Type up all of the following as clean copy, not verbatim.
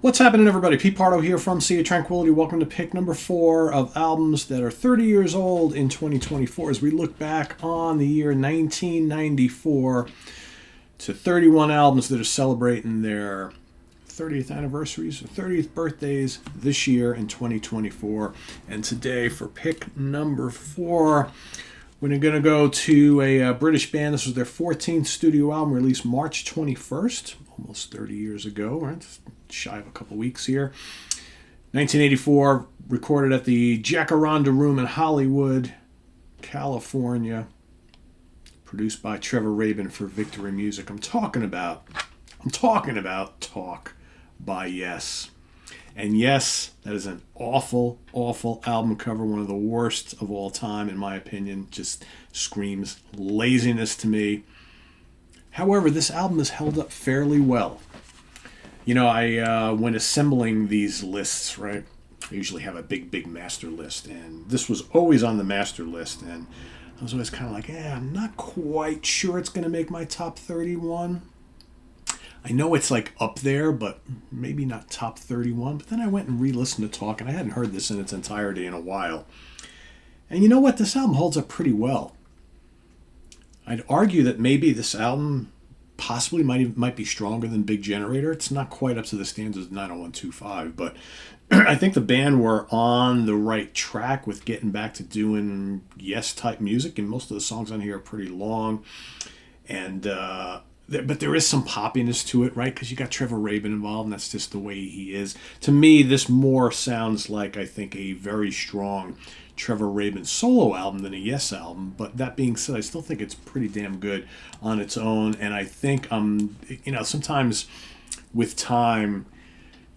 What's happening, everybody? Pete Pardo here from Sea of Tranquility. Welcome to pick number 4 of albums that are 30 years old in 2024 as we look back on the year 1994 to 31 albums that are celebrating their 30th anniversaries or 30th birthdays this year in 2024. And today, for pick number 4, we're going to go to a British band. This was their 14th studio album, released March 21st, almost 30 years ago, right? Just shy of a couple weeks here. 1984, recorded at the Jacaranda Room in Hollywood, California. Produced by Trevor Rabin for Victory Music. I'm talking about Talk by Yes. And yes, that is an awful, awful album cover. One of the worst of all time, in my opinion. Just screams laziness to me. However, this album has held up fairly well. You know, when assembling these lists, right, I usually have a big master list. And this was always on the master list. And I was always kind of like, I'm not quite sure it's going to make my top 31. I know it's like up there, but maybe not top 31. But then I went and re-listened to Talk, and I hadn't heard this in its entirety in a while. And you know what? This album holds up pretty well. I'd argue that maybe this album possibly might be stronger than Big Generator. It's not quite up to the standards of 90125, but I think the band were on the right track with getting back to doing Yes-type music, and most of the songs on here are pretty long. And but there is some poppiness to it, right? Because you got Trevor Rabin involved, and that's just the way he is. To me, this more sounds like, I think, a very strong Trevor Rabin solo album than a Yes album. But that being said, I still think it's pretty damn good on its own. And I think, sometimes with time,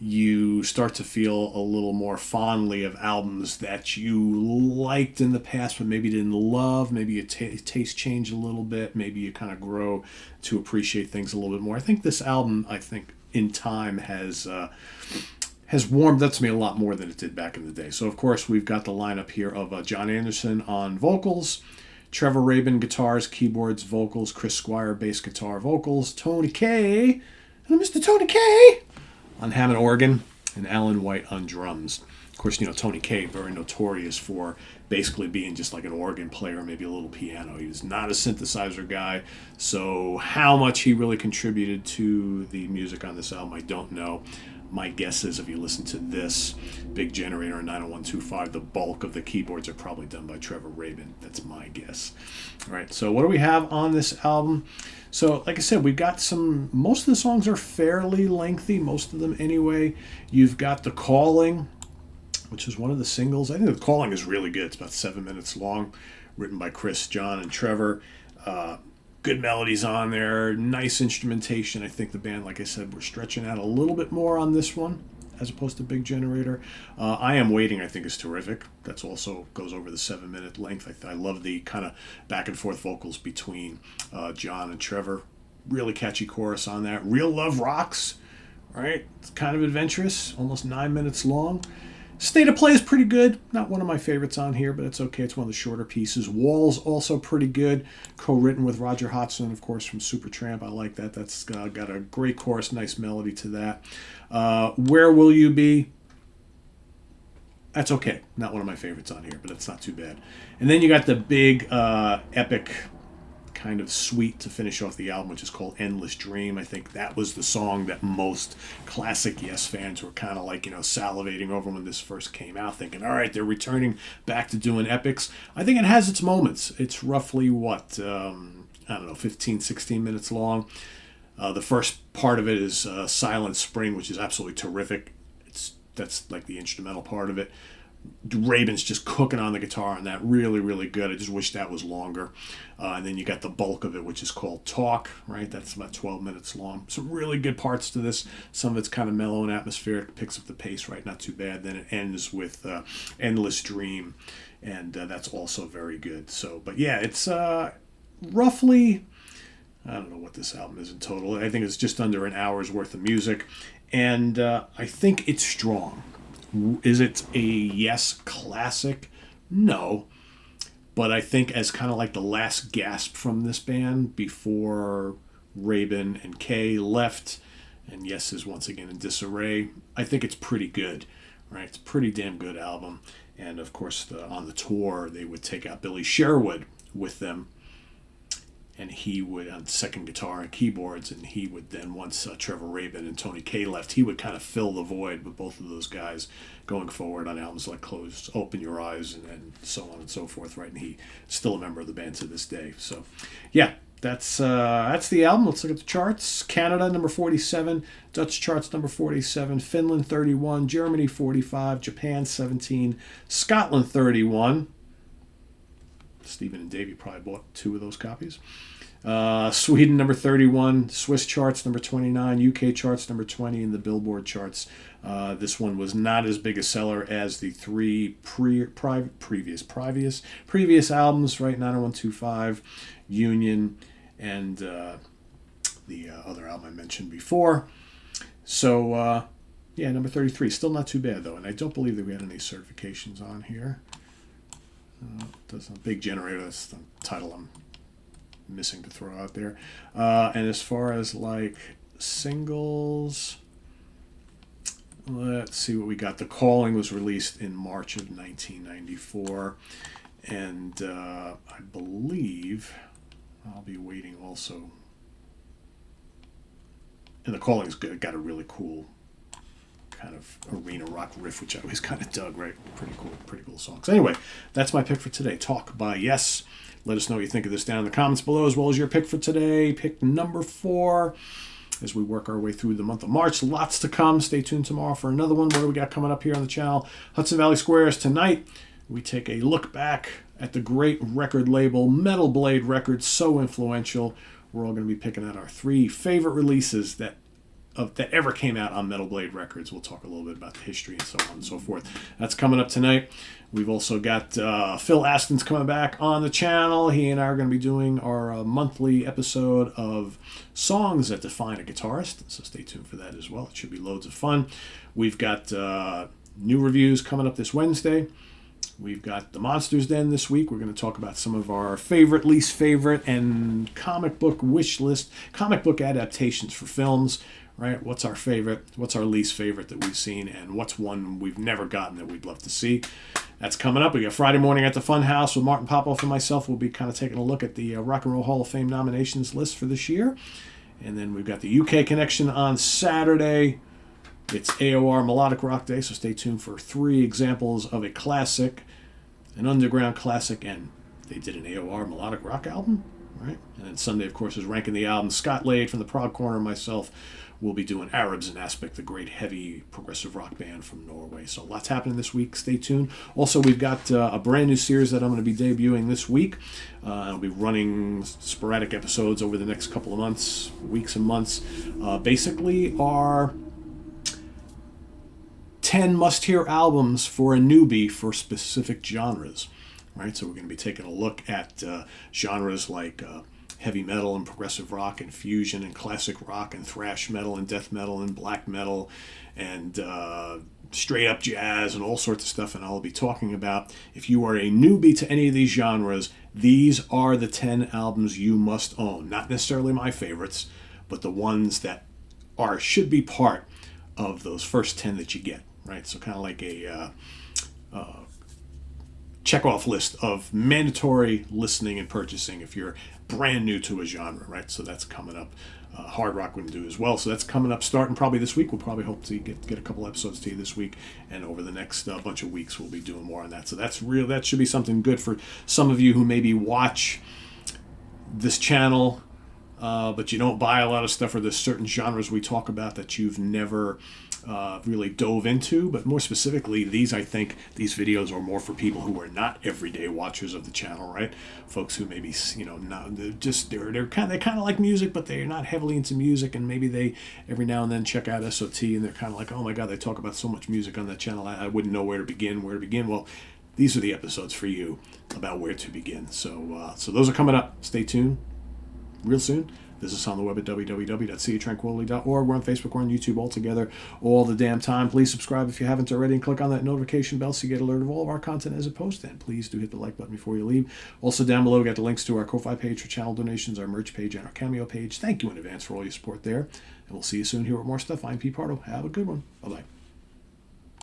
you start to feel a little more fondly of albums that you liked in the past but maybe didn't love. Maybe your taste change a little bit. Maybe you kind of grow to appreciate things a little bit more. I think this album, in time has warmed up to me a lot more than it did back in the day. So, of course, we've got the lineup here of John Anderson on vocals, Trevor Rabin guitars, keyboards, vocals, Chris Squire bass guitar, vocals, Tony Kaye, and Mr. Tony Kaye on Hammond organ, and Alan White on drums. Of course, Tony Kaye, very notorious for basically being just like an organ player, maybe a little piano. He was not a synthesizer guy, so how much he really contributed to the music on this album, I don't know. My guess is if you listen to this, Big Generator and 90125, the bulk of the keyboards are probably done by Trevor Rabin. That's my guess. All right, so what do we have on this album? So, like I said, we've got most of the songs are fairly lengthy, most of them anyway. You've got The Calling, which is one of the singles. I think The Calling is really good. It's about 7 minutes long, written by Chris, John, and Trevor. Good melodies on there, nice instrumentation. I think the band, like I said, we're stretching out a little bit more on this one as opposed to Big Generator. I Am Waiting, I think, is terrific. That's also goes over the 7-minute length. I love the kind of back and forth vocals between John and Trevor. Really catchy chorus on that. Real Love Rocks, right? It's kind of adventurous, almost 9 minutes long. State of Play is pretty good. Not one of my favorites on here, but it's okay. It's one of the shorter pieces. Walls, also pretty good. Co-written with Roger Hodgson, of course, from Supertramp. I like that. That's got a great chorus, nice melody to that. Where Will You Be? That's okay. Not one of my favorites on here, but it's not too bad. And then you got the big, epic kind of suite to finish off the album, which is called Endless Dream. I think that was the song that most classic Yes fans were kind of like, salivating over when this first came out, thinking, all right, they're returning back to doing epics. I think it has its moments. It's roughly, 15, 16 minutes long. The first part of it is Silent Spring, which is absolutely terrific. That's like the instrumental part of it. Rabin's just cooking on the guitar on that. Really, really good. I just wish that was longer. And then you got the bulk of it, which is called Talk, right? That's about 12 minutes long. Some really good parts to this. Some of it's kind of mellow and atmospheric. Picks up the pace, right? Not too bad. Then it ends with Endless Dream. And that's also very good. So, but yeah, it's roughly, I don't know what this album is in total. I think it's just under an hour's worth of music. And I think it's strong. Is it a Yes classic? No. But I think as kind of like the last gasp from this band before Rabin and Kaye left, And Yes is once again in disarray. I think it's pretty good, right? It's a pretty damn good album. And of course, on the tour, they would take out Billy Sherwood with them, and he would on second guitar and keyboards, and he would then, once Trevor Rabin and Tony Kaye left, he would kind of fill the void with both of those guys going forward on albums like Close, Open Your Eyes, and so on and so forth, right? And he's still a member of the band to this day. So, yeah, that's the album. Let's look at the charts. Canada, number 47. Dutch charts, number 47. Finland, 31. Germany, 45. Japan, 17. Scotland, 31. Stephen and Davey probably bought 2 of those copies. Sweden, number 31. Swiss charts, number 29. UK charts, number 20. And the Billboard charts. This one was not as big a seller as the 3 previous albums, right? 90125, Union, and the other album I mentioned before. So, yeah, number 33. Still not too bad, though. And I don't believe that we had any certifications on here. That's a big generator. That's the title I'm missing to throw out there. And as far as like singles, let's see what we got. The Calling was released in March of 1994, and I believe I'll be waiting also. And The Calling's got a really cool kind of arena rock riff, which I always kind of dug, right? Pretty cool songs. Anyway, that's my pick for today. Talk by Yes. Let us know what you think of this down in the comments below, as well as your pick for today. Pick number 4 as we work our way through the month of March. Lots to come. Stay tuned tomorrow for another one. What do we got coming up here on the channel? Hudson Valley Squares. Tonight, we take a look back at the great record label, Metal Blade Records, so influential. We're all going to be picking out our 3 favorite releases that ever came out on Metal Blade Records. We'll talk a little bit about the history and so on and so forth. That's coming up tonight. We've also got Phil Aston's coming back on the channel. He and I are going to be doing our monthly episode of Songs That Define a Guitarist, so stay tuned for that as well. It should be loads of fun. We've got new reviews coming up this Wednesday. We've got the Monsters Den this week. We're going to talk about some of our favorite, least favorite, and comic book wish list, comic book adaptations for films. Right? What's our favorite? What's our least favorite that we've seen? And what's one we've never gotten that we'd love to see? That's coming up. We got Friday morning at the Funhouse with Martin Popoff and myself. We'll be kind of taking a look at the Rock and Roll Hall of Fame nominations list for this year. And then we've got the UK Connection on Saturday. It's AOR Melodic Rock Day, so stay tuned for 3 examples of a classic, an underground classic, and they did an AOR Melodic Rock album, right? And then Sunday, of course, is Ranking the Album. Scott Lade from the Prog Corner and myself will be doing Arabs in Aspect, the great heavy progressive rock band from Norway. So lots happening this week. Stay tuned. Also, we've got a brand new series that I'm going to be debuting this week. I'll be running sporadic episodes over the next couple of months, weeks and months. Basically, our 10 must-hear albums for a newbie for specific genres. Right? So we're going to be taking a look at genres like heavy metal and progressive rock and fusion and classic rock and thrash metal and death metal and black metal and straight up jazz and all sorts of stuff. And I'll be talking about, if you are a newbie to any of these genres, these are the 10 albums you must own. Not necessarily my favorites, but the ones that should be part of those first 10 that you get, right? So kind of like a check-off list of mandatory listening and purchasing if you're brand new to a genre, right? So that's coming up. Hard rock would do as well. So that's coming up starting probably this week. We'll probably hope to get a couple episodes to you this week, and over the next bunch of weeks we'll be doing more on that. So that's real. That should be something good for some of you who maybe watch this channel, but you don't buy a lot of stuff, or there's certain genres we talk about that you've never really dove into. But more specifically, I think these videos are more for people who are not everyday watchers of the channel, right? Folks who maybe, not they're kind of like music, but they're not heavily into music, and maybe they every now and then check out SOT, and they're kind of like, oh my God, they talk about so much music on that channel, I wouldn't know where to begin. Well, these are the episodes for you about where to begin. So those are coming up. Stay tuned real soon. Visit us on the web at www.seatranquility.org. We're on Facebook, we're on YouTube all together all the damn time. Please subscribe if you haven't already and click on that notification bell so you get alert of all of our content as it posts. And please do hit the like button before you leave. Also down below, we got the links to our Ko-Fi page for channel donations, our merch page, and our Cameo page. Thank you in advance for all your support there. And we'll see you soon here with more stuff. I'm Pete Pardo. Have a good one.